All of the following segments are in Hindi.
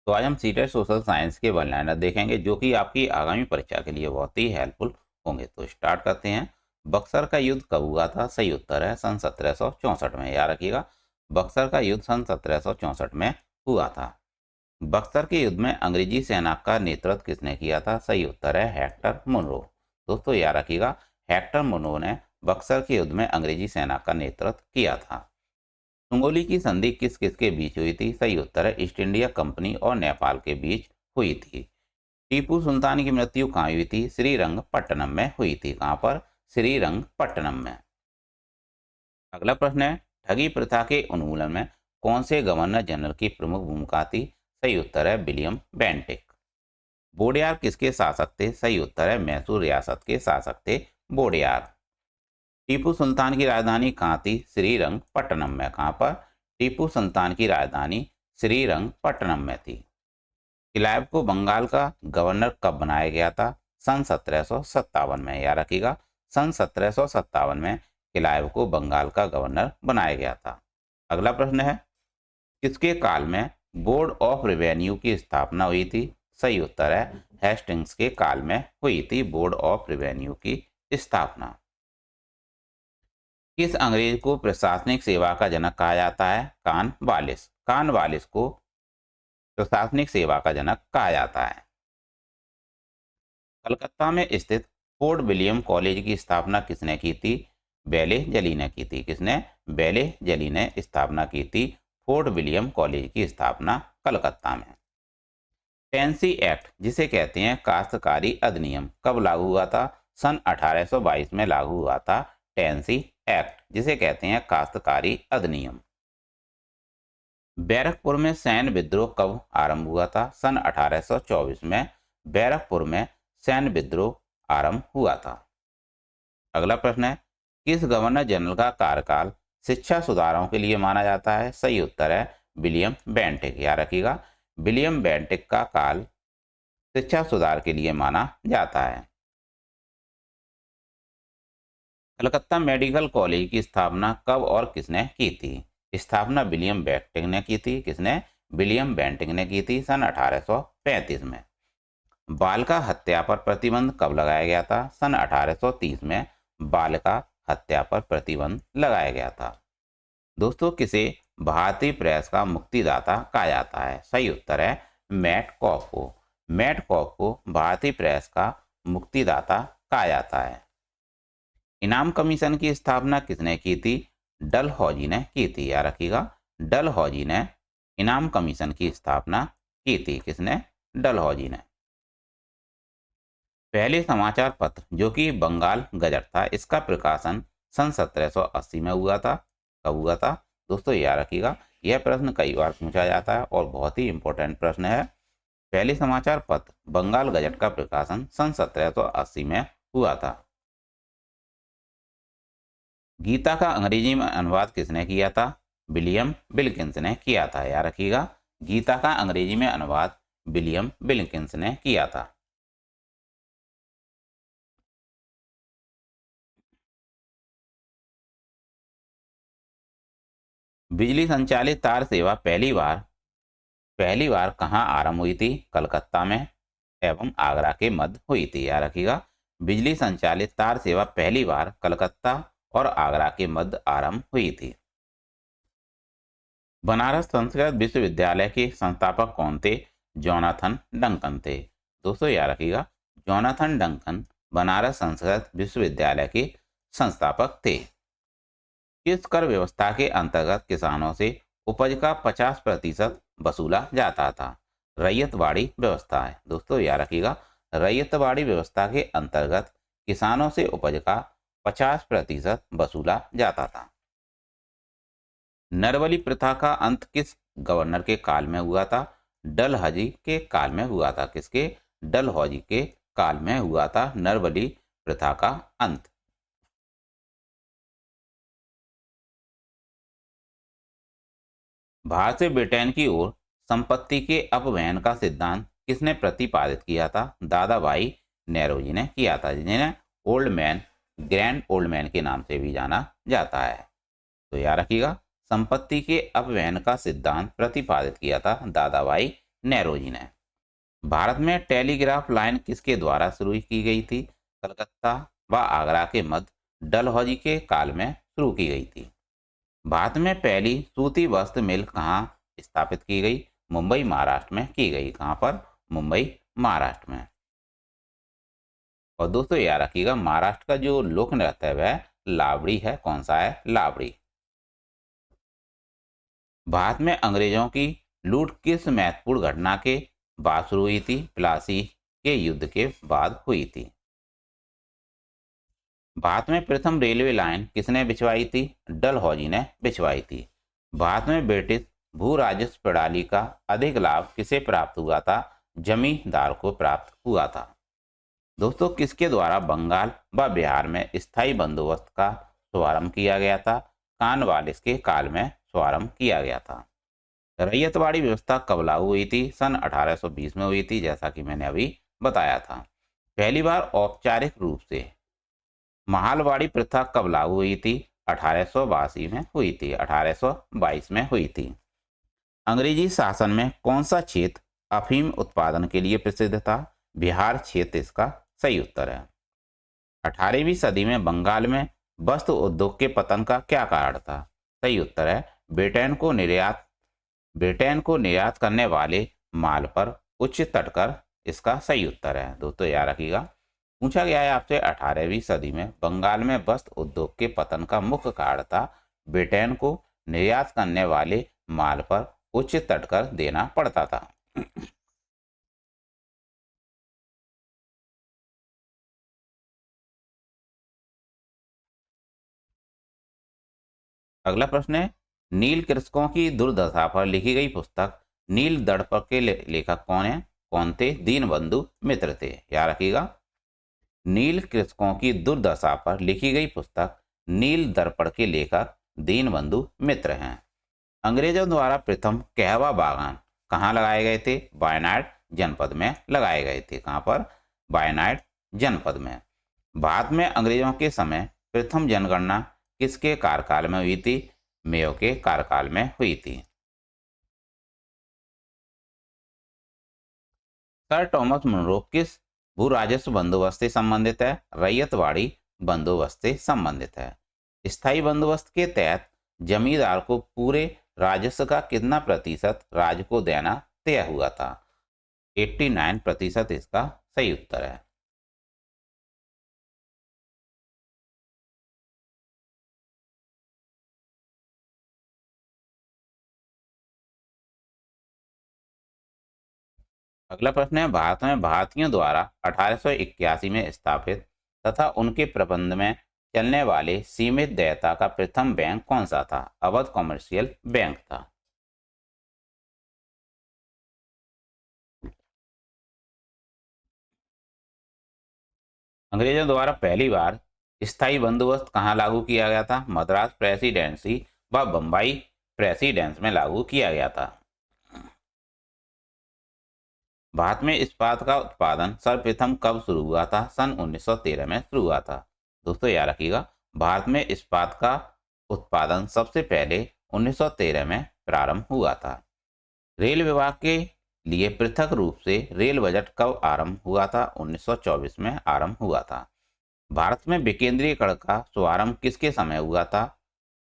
तो आज हम सीटेट सोशल साइंस के वन लाइनर देखेंगे जो कि आपकी आगामी परीक्षा के लिए बहुत ही हेल्पफुल होंगे। तो स्टार्ट करते हैं। बक्सर का युद्ध कब हुआ था? सही उत्तर है सन 1764 में। याद रखिएगा, बक्सर का युद्ध सन 1764 में हुआ था। बक्सर के युद्ध में अंग्रेजी सेना का नेतृत्व किसने किया था? सही उत्तर है हेक्टर मुनरो। दोस्तों याद रखिएगा, हेक्टर मुनरो ने बक्सर के युद्ध में अंग्रेजी सेना का नेतृत्व किया था। सुंगोली की संधि किस किस के बीच हुई थी? सही उत्तर है ईस्ट इंडिया कंपनी और नेपाल के बीच हुई थी। टीपू सुल्तान की मृत्यु कहाँ हुई थी? श्रीरंगपट्टनम में हुई थी। कहाँ पर? श्रीरंगपट्टनम में। अगला प्रश्न है, ठगी प्रथा के उन्मूलन में कौन से गवर्नर जनरल की प्रमुख भूमिका थी? सही उत्तर है विलियम बेंटिक। वोडेयार किसके शासक थे? सही उत्तर है मैसूर रियासत के शासक थे वोडेयार। टीपू सुल्तान की राजधानी कहाँ थी? श्रीरंगपट्टनम में। कहाँ पर? टीपू सुल्तान की राजधानी श्रीरंगपट्टनम में थी। क्लाइव को बंगाल का गवर्नर कब बनाया गया था? सन 1757 में। याद रखिएगा, सन 1757 में क्लाइव को बंगाल का गवर्नर बनाया गया था। अगला प्रश्न है, किसके काल में बोर्ड ऑफ रेवेन्यू की स्थापना हुई थी? सही उत्तर है हेस्टिंग्स के काल में हुई थी बोर्ड ऑफ रेवेन्यू की स्थापना। किस अंग्रेज को प्रशासनिक सेवा का जनक कहा जाता है? कॉर्नवालिस। कॉर्नवालिस को प्रशासनिक सेवा का जनक कहा जाता है। कलकत्ता में स्थित फोर्ट विलियम कॉलेज की स्थापना किसने की थी? बेले जली ने की थी। किसने? बेले जली ने स्थापना की थी फोर्ट विलियम कॉलेज की स्थापना कलकत्ता में। टेंसी एक्ट जिसे कहते हैं काश्तकारी अधिनियम कब लागू हुआ था? सन 1822 में लागू हुआ था टेंसी एक्ट जिसे कहते हैं काश्तकारी अधिनियम। बैरकपुर में सैन्य विद्रोह कब आरंभ हुआ था? सन 1824 में बैरकपुर में सैन्य विद्रोह आरंभ हुआ था। अगला प्रश्न है, किस गवर्नर जनरल का कार्यकाल शिक्षा सुधारों के लिए माना जाता है? सही उत्तर है विलियम बेंटिक। याद रखिएगा, विलियम बेंटिक का काल शिक्षा सुधार के लिए माना जाता है। कलकत्ता मेडिकल कॉलेज की स्थापना कब और किसने की थी? स्थापना विलियम बेंटिक ने की थी। किसने? विलियम बेंटिक ने की थी सन 1835 में। बालिका हत्या पर प्रतिबंध कब लगाया गया था? सन 1830 में बालिका हत्या पर प्रतिबंध लगाया गया था। दोस्तों, किसे भारतीय प्रेस का मुक्तिदाता कहा जाता है? सही उत्तर है मैटकॉफ को। मैटकॉफ को भारतीय प्रेस का मुक्तिदाता कहा जाता है। इनाम कमीशन की स्थापना किसने की थी? डलहौजी ने की थी। याद रखिएगा, डलहौजी ने इनाम कमीशन की स्थापना की थी। किसने? डलहौजी ने। पहले समाचार पत्र जो कि बंगाल गजट था, इसका प्रकाशन सन 1780 में हुआ था। कब हुआ था? दोस्तों याद रखिएगा, यह प्रश्न कई बार पूछा जाता है और बहुत ही इंपॉर्टेंट प्रश्न है। पहले समाचार पत्र बंगाल गजट का प्रकाशन सन 1780 में हुआ था। गीता का अंग्रेजी में अनुवाद किसने किया था? विलियम विल्किंस ने किया था। याद रखिएगा, गीता का अंग्रेजी में अनुवाद विलियम विल्किंस ने किया था। बिजली संचालित तार सेवा पहली बार कहाँ आरंभ हुई थी? कलकत्ता में एवं आगरा के मध्य हुई थी। याद रखिएगा, बिजली संचालित तार सेवा पहली बार कलकत्ता और आगरा के मध्य आरंभ हुई थी। बनारस संस्कृत विश्वविद्यालय के संस्थापक कौन थे? जोनाथन डंकन थे। दोस्तों याद रखिएगा, जोनाथन डंकन बनारस संस्कृत विश्वविद्यालय के संस्थापक थे। किस कर व्यवस्था के अंतर्गत किसानों से उपज का 50% वसूला जाता था? रैयतवाड़ी व्यवस्था है। दोस्तों याद रखिएगा, रैयतवाड़ी व्यवस्था के अंतर्गत किसानों से उपज का 50% वसूला जाता था। नरवली प्रथा का अंत किस गवर्नर के काल में हुआ था? डलहौजी के काल में हुआ था। किसके? डलहौजी के काल में हुआ था नरवली प्रथा का अंत। भारत से ब्रिटेन की ओर संपत्ति के अपवहन का सिद्धांत किसने प्रतिपादित किया था? दादा भाई नेहरूजी ने किया था, जिन्हें old man, grand old man के नाम से भी जाना जाता है। तो याद रखिएगा, संपत्ति के अपवहन का सिद्धांत प्रतिपादित किया था दादा भाई नेरोजी ने। भारत में टेलीग्राफ लाइन किसके द्वारा शुरू की गई थी? कलकत्ता व आगरा के मध्य डलहौजी के काल में शुरू की गई थी। भारत में पहली सूती वस्त्र मिल कहाँ स्थापित की गई? मुंबई महाराष्ट्र में की गई। कहाँ पर? मुंबई महाराष्ट्र में। और दोस्तों याद रखिएगा, महाराष्ट्र का जो लोक नृत्य है वह लावड़ी है। कौन सा है? लावड़ी। भारत में अंग्रेजों की लूट किस महत्वपूर्ण घटना के बाद शुरू हुई थी? प्लासी के युद्ध के बाद हुई थी। भारत में प्रथम रेलवे लाइन किसने बिछवाई थी? डलहौजी ने बिछवाई थी। भारत में ब्रिटिश भू राजस्व प्रणाली का अधिक लाभ किसे प्राप्त हुआ था? जमींदार को प्राप्त हुआ था। दोस्तों किसके द्वारा बंगाल व बिहार में स्थायी बंदोबस्त का शुभारंभ किया गया था? कॉर्नवालिस के काल में शुभारंभ किया गया था। रैयतवाड़ी व्यवस्था कब लागू हुई थी? सन 1820 में हुई थी, जैसा कि मैंने अभी बताया था। पहली बार औपचारिक रूप से महालवाड़ी प्रथा कब लागू हुई थी? 1882 में हुई थी। 1822 में हुई थी। अंग्रेजी शासन में कौन सा क्षेत्र अफीम उत्पादन के लिए प्रसिद्ध था? बिहार क्षेत्र इसका सही उत्तर है। 18वीं सदी में बंगाल में वस्त्र उद्योग के पतन का क्या कारण था? सही उत्तर है ब्रिटेन को निर्यात करने वाले माल पर उच्च तटकर इसका सही उत्तर है। दोस्तों याद रखिएगा, पूछा गया है आपसे 18वीं सदी में बंगाल में वस्त्र उद्योग के पतन का मुख्य कारण था ब्रिटेन को निर्यात करने वाले माल पर उच्च तटकर देना पड़ता था। अगला प्रश्न है, नील कृषकों की दुर्दशा पर लिखी गई पुस्तक नील दर्पण के लेखक कौन है? कौन थे? दीनबंधु मित्र थे। याद रखिएगा, नील कृषकों की दुर्दशा पर लिखी गई पुस्तक नील दर्पण के लेखक दीनबंधु मित्र हैं। अंग्रेजों द्वारा प्रथम कहवा बागान कहाँ लगाए गए थे? वायनाड जनपद में लगाए गए थे। कहाँ पर? वायनाड जनपद में। भारत में अंग्रेजों के समय प्रथम जनगणना किसके कार्यकाल में हुई थी? मेयो के कार्यकाल में हुई थी। सर टॉमस मुनरो किस भू राजस्व बंदोबस्त से संबंधित है? रैयतवाड़ी बंदोबस्त से संबंधित है। स्थायी बंदोबस्त के तहत जमींदार को पूरे राजस्व का कितना प्रतिशत राज्य को देना तय हुआ था? 89% इसका सही उत्तर है। अगला प्रश्न है, भारत में भारतीयों द्वारा 1881 में स्थापित तथा उनके प्रबंध में चलने वाले सीमित देयता का प्रथम बैंक कौन सा था? अवध कॉमर्शियल बैंक था। अंग्रेजों द्वारा पहली बार स्थायी बंदोबस्त कहाँ लागू किया गया था? मद्रास प्रेसिडेंसी व बम्बई प्रेसिडेंस में लागू किया गया था। भारत में इस्पात का उत्पादन सर्वप्रथम कब शुरू हुआ था? सन 1913 में शुरू हुआ था। दोस्तों याद रखिएगा, भारत में इस्पात का उत्पादन सबसे पहले 1913 में प्रारंभ हुआ था। रेल विभाग के लिए पृथक रूप से रेल बजट कब आरंभ हुआ था? 1924 में आरंभ हुआ था। भारत में विकेंद्रीकरण का शुभारंभ किसके समय हुआ था?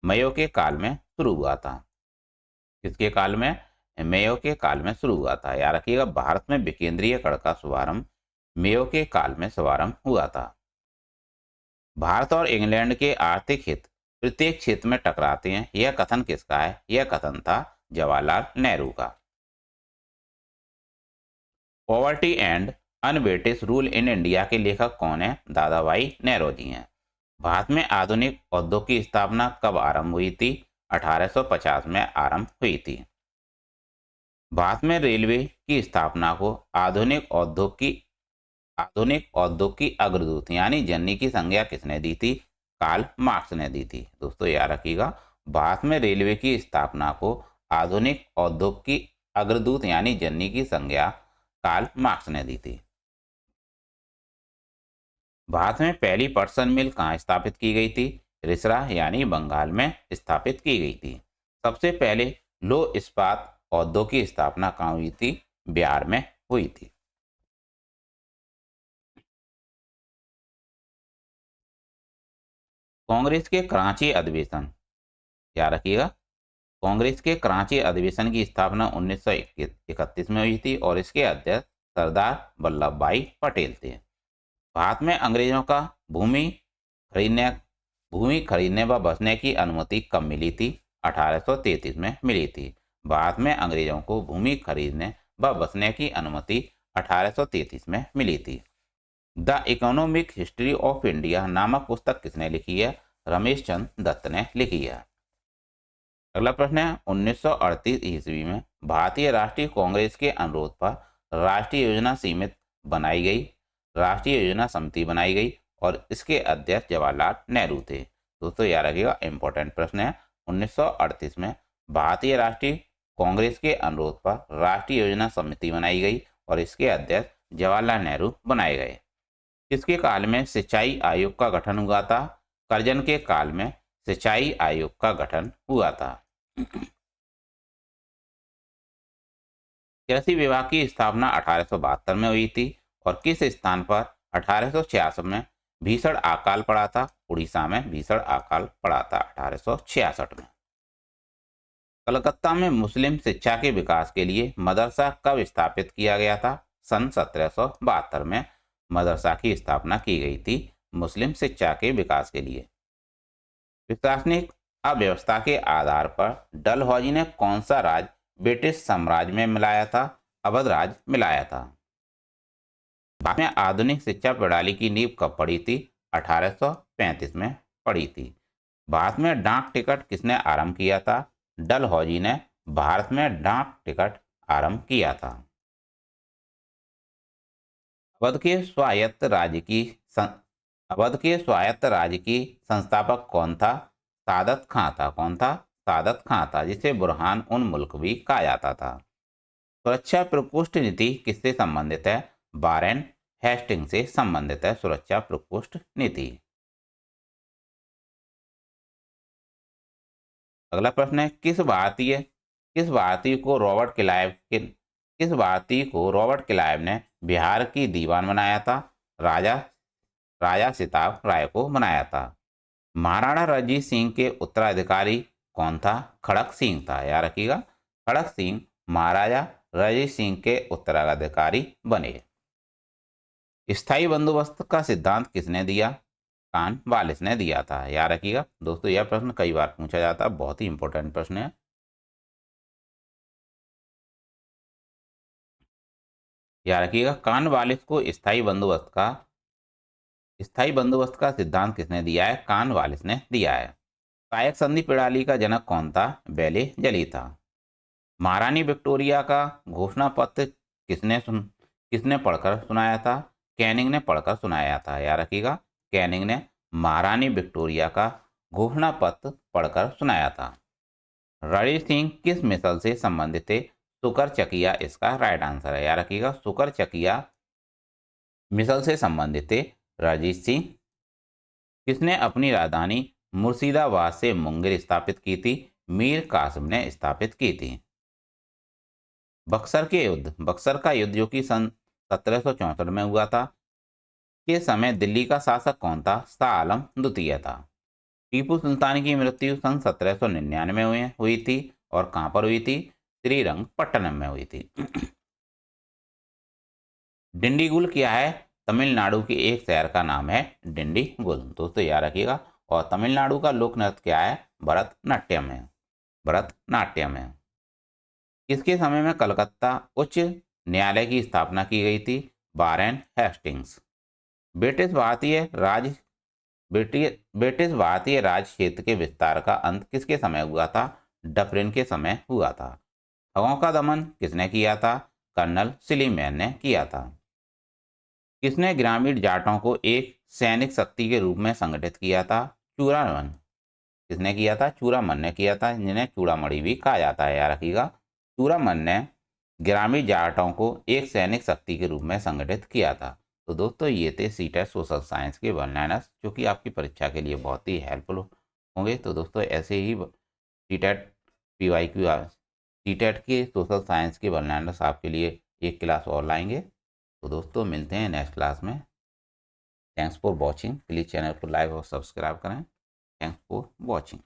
मेयो के काल में शुरू हुआ था। किसके काल में? मेयो के काल में शुरू हुआ था। याद रखिएगा, भारत में विकेंद्रीयकरण का शुभारंभ मेयो के काल में शुभारंभ हुआ था। भारत और इंग्लैंड के आर्थिक हित प्रत्येक क्षेत्र में टकराते हैं, यह कथन किसका है? यह कथन था जवाहरलाल नेहरू का। Poverty and un-British rule in India के लेखक कौन है? दादा भाई नौरोजी हैं। भारत में आधुनिक उद्योग की स्थापना कब आरंभ हुई थी? 1850 में आरंभ हुई थी। भारत में रेलवे की स्थापना को आधुनिक उद्योग की अग्रदूत यानी जननी की संज्ञा किसने दी थी? कार्ल मार्क्स ने दी थी। दोस्तों याद रखिएगा, भारत में रेलवे की स्थापना को आधुनिक उद्योग की अग्रदूत यानी जननी की संज्ञा कार्ल मार्क्स ने दी थी। भारत में पहली पटसन मिल कहाँ स्थापित की गई थी? रिसरा यानी बंगाल में स्थापित की गई थी। सबसे पहले लौह इस्पात उद्योग की स्थापना कहाँ हुई थी? बिहार में हुई थी। कांग्रेस के कराची अधिवेशन, याद रखिएगा, कांग्रेस के कराची अधिवेशन की स्थापना 1931 में हुई थी और इसके अध्यक्ष सरदार वल्लभ भाई पटेल थे। भारत में अंग्रेजों का भूमि खरीदने भूमि खरीदने व बसने की अनुमति कब मिली थी? 1833 में मिली थी। भारत में अंग्रेजों को भूमि खरीदने व बसने की अनुमति 1833 में मिली थी। The economic history of India नामक पुस्तक किसने लिखी है? रमेश चंद्र दत्त ने लिखी है। अगला प्रश्न है, 1938 ईस्वी में भारतीय राष्ट्रीय कांग्रेस के अनुरोध पर राष्ट्रीय योजना समिति बनाई गई, राष्ट्रीय योजना समिति बनाई गई और इसके अध्यक्ष जवाहरलाल नेहरू थे। दोस्तों याद रखिएगा, इंपॉर्टेंट प्रश्न है। 1938 में भारतीय राष्ट्रीय कांग्रेस के अनुरोध पर राष्ट्रीय योजना समिति बनाई गई और इसके अध्यक्ष जवाहरलाल नेहरू बनाए गए। किसके काल में सिंचाई आयोग का गठन हुआ था? करजन के काल में सिंचाई आयोग का गठन हुआ था। कृषि विभाग की स्थापना 1872 में हुई थी और किस स्थान पर 1866 में भीषण अकाल पड़ा था? उड़ीसा में भीषण अकाल पड़ा था 1866 में। कलकत्ता में मुस्लिम शिक्षा के विकास के लिए मदरसा कब स्थापित किया गया था? सन 1772 में मदरसा की स्थापना की गई थी मुस्लिम शिक्षा के विकास के लिए। प्रशासनिक अव्यवस्था के आधार पर डलहौजी ने कौन सा राज्य ब्रिटिश साम्राज्य में मिलाया था? अवध राज्य मिलाया था। भारत में आधुनिक शिक्षा प्रणाली की नींव कब पड़ी थी? 1835 में पड़ी थी। भारत में डाक टिकट किसने आरंभ किया था? डलहौजी ने भारत में डाक टिकट आरंभ किया था। अवध के स्वायत्त राज्य की संस्थापक कौन था? सादत खां था। कौन था? सादत खां था, जिसे बुरहान उन मुल्क भी कहा जाता था। सुरक्षा प्रकोष्ठ नीति किससे संबंधित है? वारेन हेस्टिंग से संबंधित है सुरक्षा प्रकोष्ठ नीति। अगला प्रश्न है, किस भारतीय को रॉबर्ट क्लाइव ने बिहार की दीवान बनाया था? राजा सिताब राय को बनाया था। महाराणा रणजीत सिंह के उत्तराधिकारी कौन था? खड़क सिंह था। याद रखिएगा, खड़क सिंह महाराजा रणजीत सिंह के उत्तराधिकारी बने। स्थायी बंदोबस्त का सिद्धांत किसने दिया? कॉर्नवालिस ने दिया था। याद रखिएगा दोस्तों, यह प्रश्न कई बार पूछा जाता है, बहुत ही इंपॉर्टेंट प्रश्न है। याद रखिएगा, कॉर्नवालिस को स्थायी बंदोबस्त का सिद्धांत किसने दिया है? कॉर्नवालिस ने दिया है। सहायक संधि प्रणाली का जनक कौन था? बेले जली था। महारानी विक्टोरिया का घोषणा पत्र किसने पढ़कर सुनाया था? कैनिंग ने पढ़कर सुनाया था। याद रखिएगा, कैनिंग ने महारानी विक्टोरिया का घोषणा पत्र पढ़कर सुनाया था। रणजीत सिंह किस मिसल से संबंधित थे? सुकर चकिया इसका राइट आंसर है। याद रखिएगा, सुकर चकिया मिसल से संबंधित थे रणजीत सिंह। किसने अपनी राजधानी मुर्शिदाबाद से मुंगेर स्थापित की थी? मीर कासिम ने स्थापित की थी। बक्सर का युद्ध जो कि सन 1764 में हुआ था, के समय दिल्ली का शासक कौन था? शाह आलम द्वितीय था। टीपू सुल्तान की मृत्यु सन 1799 में हुई थी और कहां पर हुई थी? श्रीरंगपट्टनम में हुई थी। डिंडीगुल क्या है? तमिलनाडु के एक शहर का नाम है डिंडीगुल। दोस्तों याद रखिएगा। और तमिलनाडु का लोक नृत्य क्या है? भरतनाट्यम है। भरतनाट्यम है। किसके समय में कलकत्ता उच्च न्यायालय की स्थापना की गई थी? Warren Hastings. ब्रिटिश भारतीय राज क्षेत्र के विस्तार का अंत किसके समय हुआ था? डफरिन के समय हुआ था। ठगों का दमन किसने किया था? कर्नल सिलीमैन ने किया था। किसने ग्रामीण जाटों को एक सैनिक शक्ति के रूप में संगठित किया था? चूड़ामन। किसने किया था? चूड़ामन ने किया था, जिन्हें चूड़ामणि भी कहा जाता है। याद रखिएगा, चूड़ामन ने ग्रामीण जाटों को एक सैनिक शक्ति के रूप में संगठित किया था। तो दोस्तों ये थे सीटेट सोशल साइंस के वन लाइनर्स, जो कि आपकी परीक्षा के लिए बहुत ही हेल्पफुल होंगे। तो दोस्तों ऐसे ही सीटेट PYQ सीटेट के सोशल साइंस के वन लाइनर्स आपके लिए एक क्लास और लाएंगे। तो दोस्तों मिलते हैं नेक्स्ट क्लास में। Thanks for watching. Please channel को लाइक और सब्सक्राइब करें। Thanks for watching.